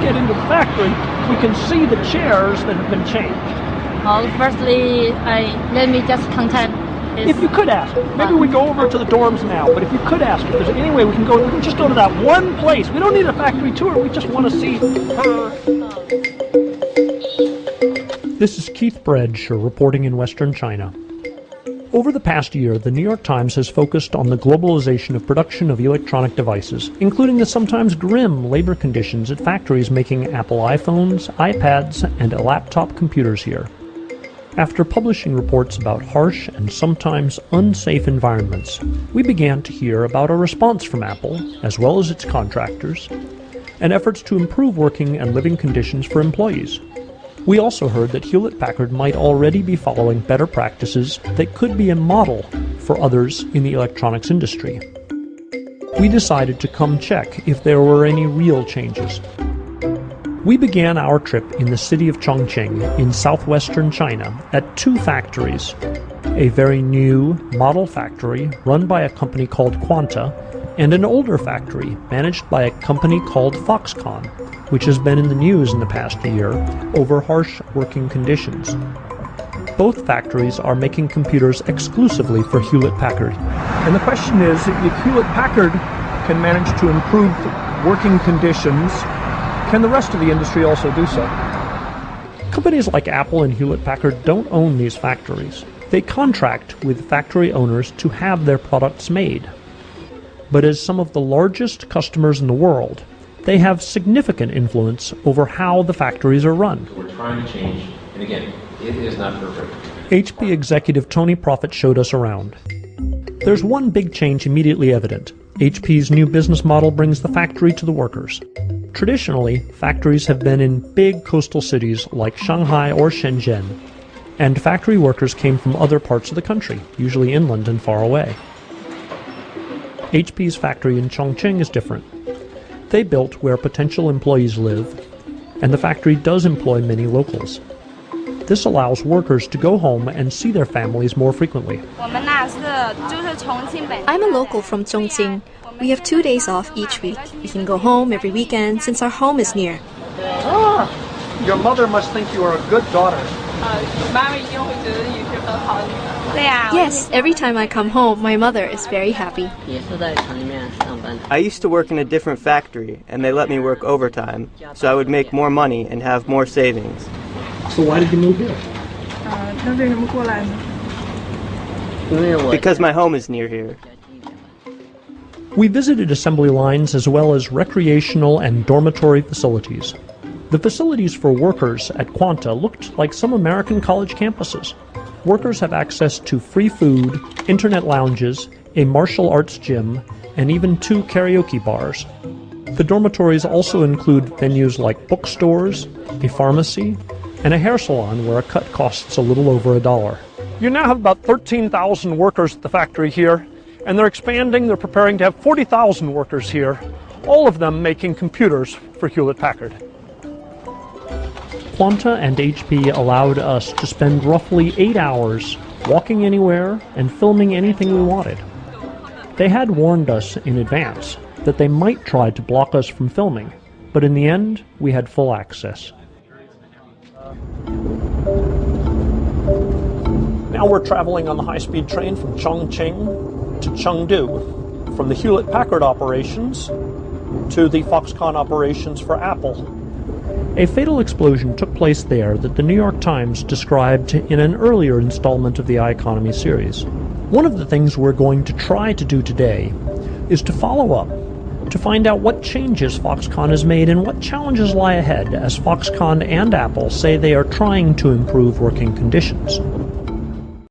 get into the factory, we can see the chairs that have been changed. Firstly, let me just content. If you could ask, maybe we go over to the dorms now, but if you could ask, if there's any way we can just go to that one place. We don't need a factory tour, we just want to see her. This is Keith Bradshaw reporting in Western China. Over the past year, the New York Times has focused on the globalization of production of electronic devices, including the sometimes grim labor conditions at factories making Apple iPhones, iPads, and laptop computers here. After publishing reports about harsh and sometimes unsafe environments, we began to hear about a response from Apple, as well as its contractors, and efforts to improve working and living conditions for employees. We also heard that Hewlett-Packard might already be following better practices that could be a model for others in the electronics industry. We decided to come check if there were any real changes. We began our trip in the city of Chongqing in southwestern China at two factories, a very new model factory run by a company called Quanta and an older factory managed by a company called Foxconn, which has been in the news in the past year over harsh working conditions. Both factories are making computers exclusively for Hewlett-Packard. And the question is, if Hewlett-Packard can manage to improve working conditions, can the rest of the industry also do so? Companies like Apple and Hewlett-Packard don't own these factories. They contract with factory owners to have their products made. But as some of the largest customers in the world, they have significant influence over how the factories are run. We're trying to change, and again, it is not perfect. HP executive Tony Proffitt showed us around. There's one big change immediately evident. HP's new business model brings the factory to the workers. Traditionally, factories have been in big coastal cities like Shanghai or Shenzhen, and factory workers came from other parts of the country, usually inland and far away. HP's factory in Chongqing is different. They built where potential employees live, and the factory does employ many locals. This allows workers to go home and see their families more frequently. I'm a local from Chongqing. We have 2 days off each week. We can go home every weekend since our home is near. Your mother must think you are a good daughter. Yes, every time I come home, my mother is very happy. I used to work in a different factory, and they let me work overtime, so I would make more money and have more savings. So why did you move here? Because my home is near here. We visited assembly lines as well as recreational and dormitory facilities. The facilities for workers at Quanta looked like some American college campuses. Workers have access to free food, internet lounges, a martial arts gym, and even 2 karaoke bars. The dormitories also include venues like bookstores, a pharmacy, and a hair salon where a cut costs a little over $1. You now have about 13,000 workers at the factory here, and they're expanding. They're preparing to have 40,000 workers here, all of them making computers for Hewlett-Packard. Quanta and HP allowed us to spend roughly 8 hours walking anywhere and filming anything we wanted. They had warned us in advance that they might try to block us from filming, but in the end, we had full access. Now we're traveling on the high-speed train from Chongqing to Chengdu, from the Hewlett-Packard operations to the Foxconn operations for Apple. A fatal explosion took place there that the New York Times described in an earlier installment of the iEconomy series. One of the things we're going to try to do today is to follow up, to find out what changes Foxconn has made and what challenges lie ahead as Foxconn and Apple say they are trying to improve working conditions.